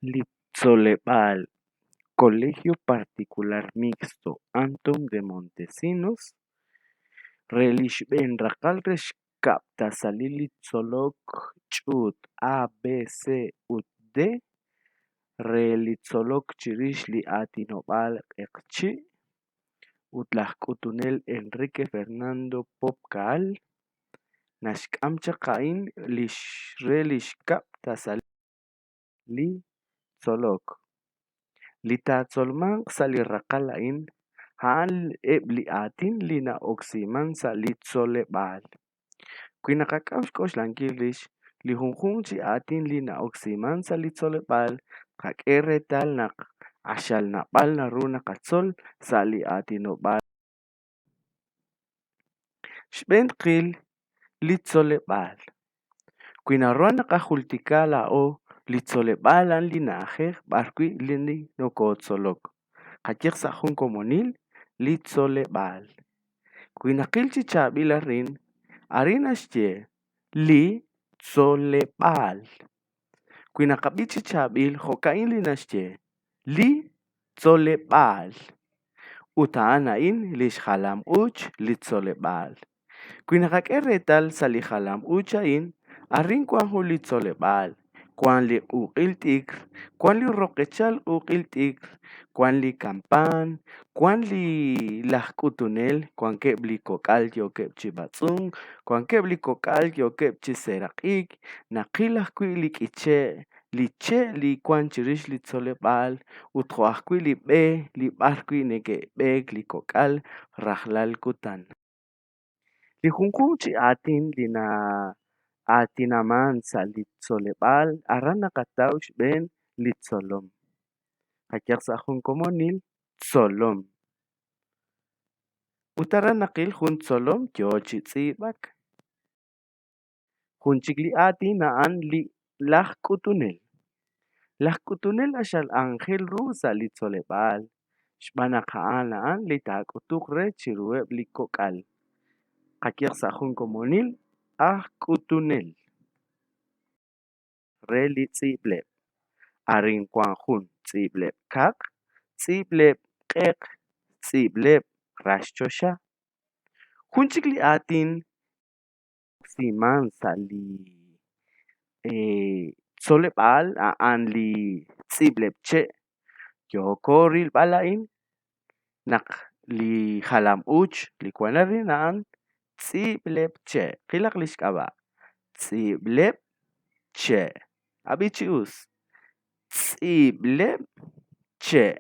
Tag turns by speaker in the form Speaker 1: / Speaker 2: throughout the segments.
Speaker 1: Litzolepal, Colegio Particular Mixto Antón de Montesinos, Relishben Rakalresh Kapta Salili Tzolok Chut A B C ut D, Relitzolok Chirishli Atinobal Ekchi, Utlahkutunel Enrique Fernando Popcal, Nashkamcha Kain Relish Kapta Salili Tzolok. Lita Tzolman Salirrakalain, Haan Ebli Atin Lina Oximan Salitzolepal. Quinacacauch Lankilish, Lihunjunchi Atin Lina Oximan Salitzolepal, Kakere Talnak, Ashal Napal Naruna Katzol, Sali Atinobal. Shbentkil Litzolepal. Quinaruana Kajultikala o Litzolepalan linaje, barqui lini no cotzolok. Kachir sajun comunil, Litzolebal. Quinakilchi chabila rin, arinashye, Litzolepal. Quinakabichi chabil, hokain linashye, Litzolepal. Utaanain lishhalam uch Litzolepal. Quinakakeretal salihalam uchain, arrin Juanjo Litzolepal. Cuan li uqiltik, cuan li roquechal uqiltik, cuan li campan, cuan li lahkutunel, cuan kebli kokal yo kebchi batzung, cuan kebli kokal yo kebchi serakik, nakilah kuilik iche, li che li cuan chirish li tzolepal, utjoahkui li be, li barkui neke bek li kokal, rahlal kutan. Li junjunchi atin lina Atinaman sa Litzolepal, arana kataush ben Litzolom. Hakiaksahun komonil, Tzolom. Utaranakil jun Tzolom yochitzibak. Junchigli atinaan li lahkutunel. Lahkutunel ashal angel rusa Litzolepal. Shbanakaanaan li takutukre chirueb li kokal. Hakiaksahun komonil, ahkutunel. Reli tzibleb. Arin Juanjun tzibleb kak, tzibleb kek, tzibleb rashchosha. Junchikli atin siman sali tzolepal aan li tzibleb che. Yokoril balain nak li halam uch li kwanarin aan tzibleb che. Kilak lishkaba. Tzibleb che. Abichius. Tzibleb che.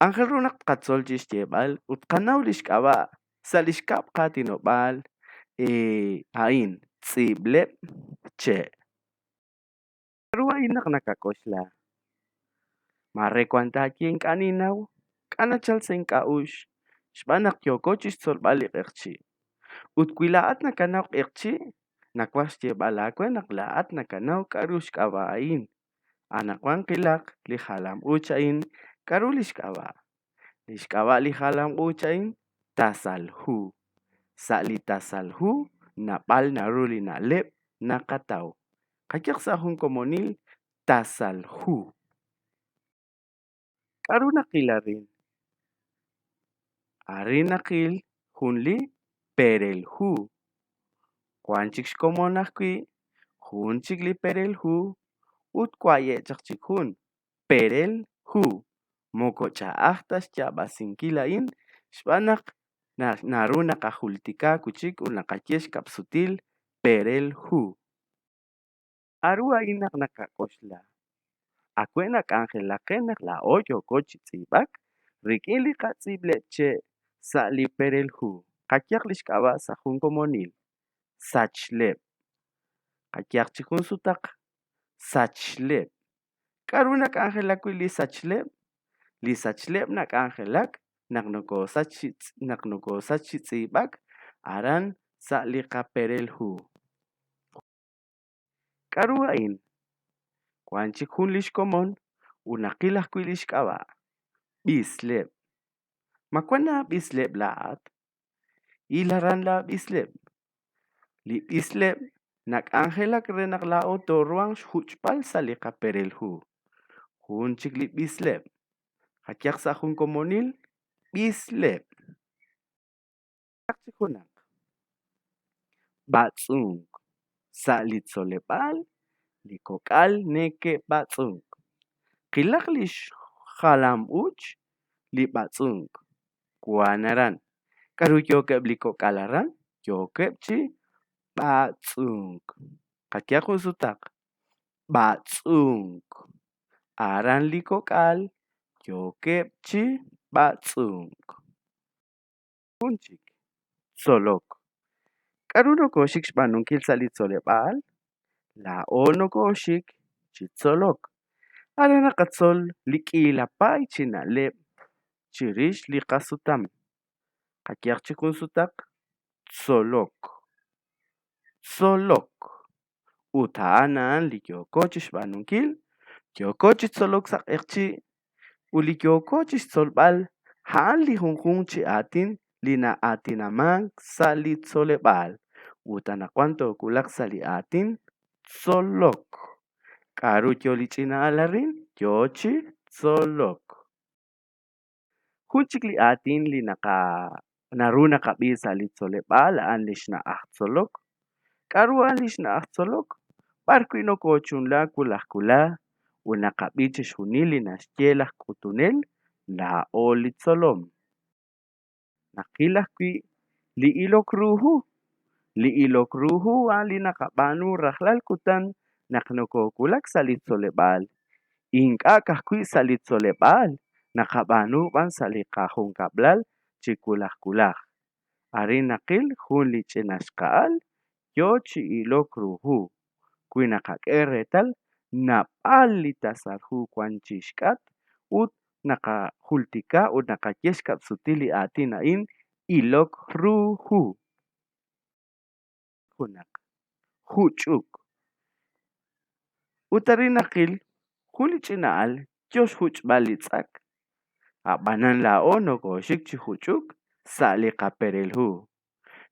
Speaker 1: Angel runak katzol jishtiebal, utkanau lishkaba, salishkab katinobal, hain, tzibleb che. Rua inak nakakoshla. Mare kwanta kien kaninaw, kanachal sen kaush, shbanak yokochis tzolbalik ekchi. Utquilaat nakanaw ekchi, nakwashtiebala naklaat nakanaw karush kabain. Anakwan kilak li halam uchain karu lishkaba. Lishkaba li halam uchain tasalhu. Sali tasalhu napal naruli na lep nakataw. Kayak sahun komonil tasalhu. Karu nakilarin. Arin nakil hunli perelhu. Kwanchik komonakwi hunchik li perelhu. Utquaye chakchikun, perel hu, mokocha ahtas chabasinkilain, shbanak naruna kahultika kuchik unakachesh kapsutil, perel hu. Arua inak nakakoshla. Akwenak angela kenak la oyo kochitzibak, rikili katzibleche, sali perel hu. Kakiak lishkaba sahun komonil, sachlep. Kakiak chikun sutak, Sachlep. Karunak angelak li sachlep. Li sachlep nak angelak naknoko sachitzibak aran sa li kaperel hu. Karuain. Kwanchik hun lishkomon unakilah kuilishkaba. Bislep. Makwana bislep laat. Ilaran la bislep. Li bislep nak angelak renak lao toruang huchpal sa li kaperel hu. Junchik li bislep. Hakiak sa jun komonil bislep. Hunak. Batzunk. Sa litzolepal likokal neke batzunk. Kilak lish halam uch li batzunk. Kuanaran. Karu yokeb likokalaran yokeb chi batzunk. Hakiak sutak. Batzunk. Aran likokal yokeb chi batzunk. Junchik. Solok. Karuno koshik shpanunkil salitzolepal. La ono koshik chitzolok. Arana katzol likilapay chinalep. Chirish likasutam. Kakiak chikun sutak. Solok. Solok. Utaanan likyokochish banunkil. Kyokochish solok sak ekchi. Ulikyokochish solbal. Haan li junjunchi atin. Lina atinaman salit solebal. Utanacuanto kulak sali atin. Solok. Karu lichina alarin. Yochi solok. Junchik li atin li naruna kabisa lit solebal. An lishna solok. Karu an lishna solok. Barco inocochun la kulakula. Una kabiche shunili nasyelah kutunel. La olit solom. Nakilah kui li ilok ruhu. Li ilok ruhu ali nakabanu rahlal kutan. Naknoko kulak salit solebal. Inkakah kui salit solebal. Nakabanu ban salikahun kablal. Chikulah kulah. Arin nakil hun li chenashkaal. Yo chi ilok ruhu. Kui nakakeretal. Napali tasarhu kwanchishkat. Ut nakahultika ut nakakeshkat sutili atinain. Ilok ruhu. Hunak. Huchuk. Utarinakil. Huli chinaal. Josh huch balitzak. Abanan la ono koshik chi huchuk. Sali kaperelhu.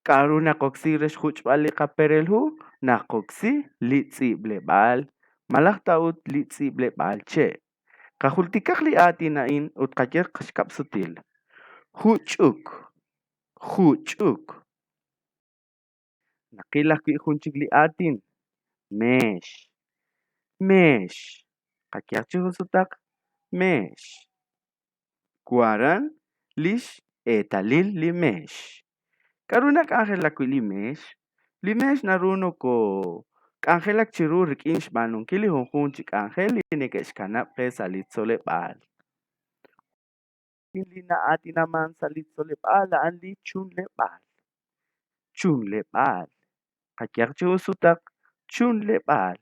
Speaker 1: Karu nakoksiresh huch bali kaperelhu. Nakoksi litsi blebal. Malak taut litsi blebal che. Kahultikak li atinain ut kajer kashkap sutil. Huchuk. Huchuk. Nakilak ki hunchik li atin. Mesh. Mesh. Kakiak sutak. Mesh. Kuaran lish etalil li mesh. Karunak angelak li mesh. Li mesh naruno ko. Angelak chiru rikinsh banun kili hunchik angel li nekesh kanap ke salit solebal. Hindi na atin naman salit solebal an li chun lebal. Chun lebal. Kakiak sutak. Chun lebal.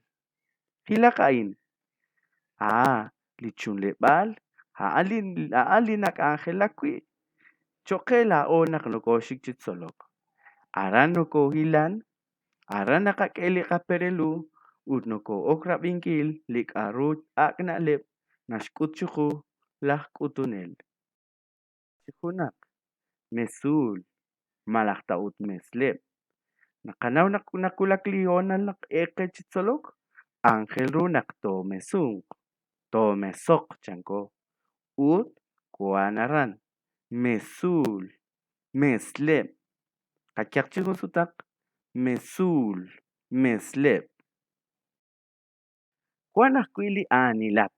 Speaker 1: Hilakain. Li chun lebal. Ali nak angelak kui. Chokela o naknokoshik chitsolok. Aran noko hilan. Aran nakakeli kaperelu. Ut noko okra bingkil. Lik arut aknalep. Nashkutchuku. Lah kutunel. Chikunak. Mesul. Malak taut meslep. Nakanaw nakulak lionan lak eke chitsolok. Angel runak to mesung. To mesok chanko. Ut kuanaran. Mesul. Meslep. Kakiak chikun sutak. Mesul. Meslep. Kuanak kuili anilak.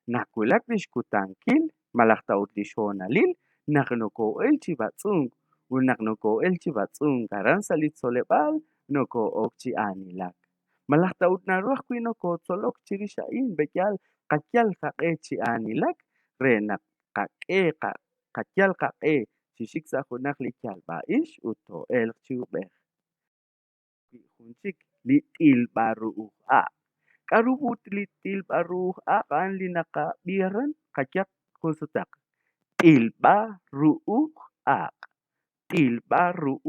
Speaker 1: Nakulak lishkutankil. Malak taut lishonalil. Naknoko elchi batzung. Unaknoko elchi batzung. Karan salit solebal. Noko okchi anilak. Malak taut naruah kui noko tsolok chirishain. Bekyal kakyal kakechi anilak. Renak kake kakyal kake. Shishik sa hunak likyal baish. Uto el chubeh. Hunchik litil baru Karubut litil baru kan linaka biaran kacak konsutak. Til baru Til baru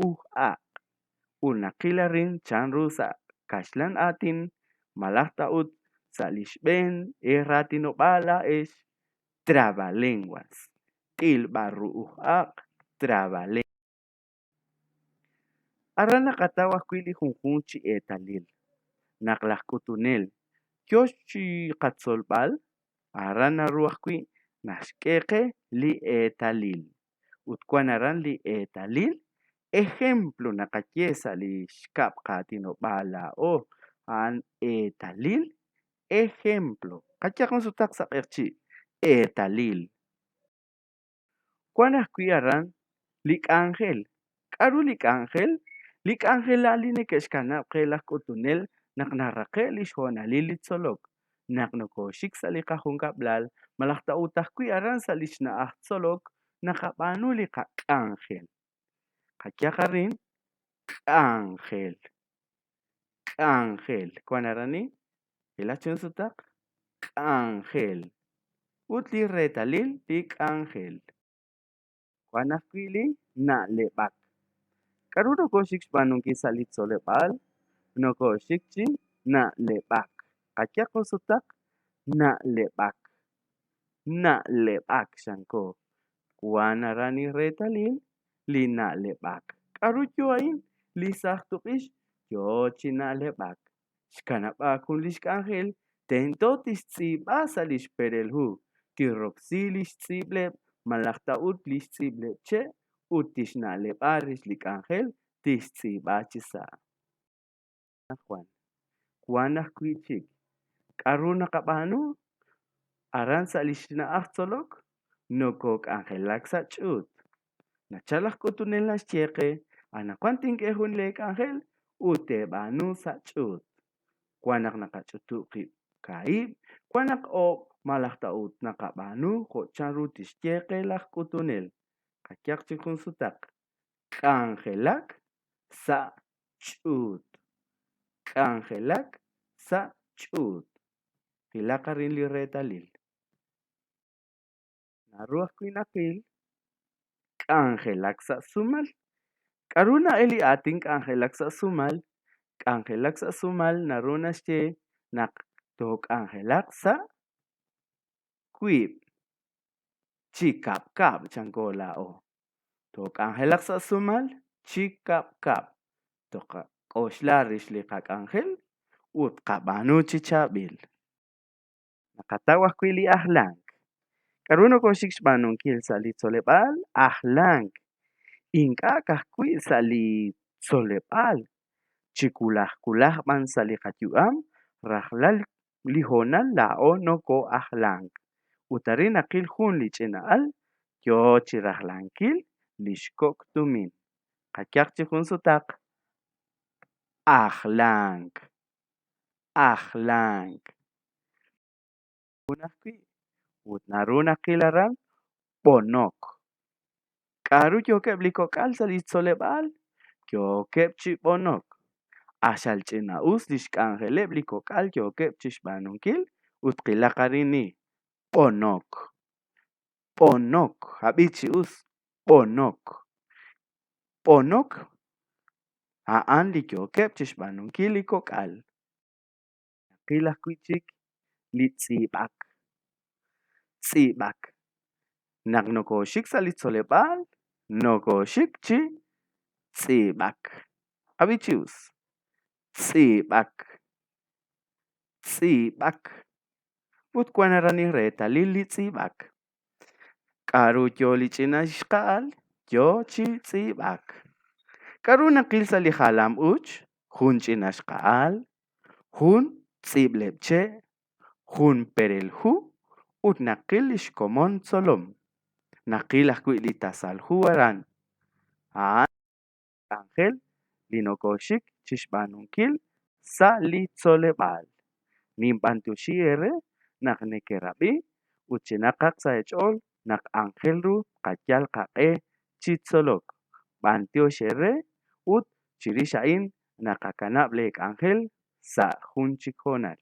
Speaker 1: Unakilarin chanrusa kashlan atin malah taut salishben erratino bala es trabalenguas. Til baru trabalenguas. Arana katawa kuili junjunchi etalil. Naklah kutunel. Kyoshi katsolbal. Aran naruahkui nashkeke li etalil. Utkuan aran li etalil. Ejemplo nakakiesa li shkapka tinopala o an etalil. Ejemplo. Kachakon su taksa erchi. Etalil. Kuan aran lik ángel. Karu lik ángel. Lik ángel aline keshkanap kelak kutunel nak narake lishonalil itzolok. Nak nokoshik salikahun kablal malakta utahkui aran salishna ahtzolok nakapanu lika ángel. Kakiakarin ángel. Ángel. Kuan arani ilachun sutak ángel. Utli retalil lik ángel. Kuan akwili na lebak. Karu nokoshik spanunki salit solepal nokoshikchi na lebak. Kakiakon sutak na lebak. Na lebak shanko. Kuan arani retalil li na lebak. Karu yoain li sahtukish yo china lebak. Shkanapakun lish ángel tentotis tsiba salish perelhu. Tiroxilish tsibleb malaktaut lish tsibleb che utish na lebarish lik ángel tish tsiba chisa. Juan. Juan akwichik. Karu nakapanu aran salish na ahtzolok nokok angelak sa chut. Nachalak kutunel na shcheke anakwantin kehun lek ángel utebanu sa chut. Kuanak nakachutuki kaib. Kuanak o malaktaut nakabanu kochan tishcheke lak kutunel. Kakiak chikun sutak. Angelak sa chut. Angelak sa chut. Hilakarin li retalil. Naruah kuinakil. Angelak sa sumal. Karuna eli ating angelak sa sumal. Angelak sa sumal naruna shche nak tok angelak sa kuib. Chikap kap changola o. Tok angelak sa sumal chikap kap. Toka koslarish likak angel ut kabanu chichabil. Nakatawah kuili ahlang. Karuno koshik shbanun kil salit solepal ahlang. Inka kahkui salit solepal. Chikulah man salikatuam rahlal lihonan lao no ko ahlang. Utarin akil hun lichinaal yo chirahlankil lishkok tumin. Kakiak chikun sutak ahlang. Ahlang. Unakui utnaruna kilaran ponok. Karu yo kebliko kal salit solepal yo kebchi ponok. Ashal china uslish ángel bliko kal yo kebchish banunkil utkilakarini ponok. Ponok. Habichi us ponok. Ponok. Aan likyo kebchish banunkil liko kal. Kilah kuichik litzibak. Tzibak. Nak nokoshik salit solepal nokoshik chi tzibak. Habichi us. Tzibak. Tzibak. Utkuan arani retalil li tzibak. Karu yo lichinashkal yo chi tzibak. Karu nakil salihalam uch hun chinashkal hun tziblebche hun perelhu ut nakil ishkomon solom. Nakil akwilitasal huaran. Ángel linokoshik chishbanunkil sa litzolebal. Nimpantushiere nak nekerabi uchinakak sa echol nak ángel ru katyal kae chitzolok. Bantio shere ut chirishain nakakanab lek ángel sa hunchikonal.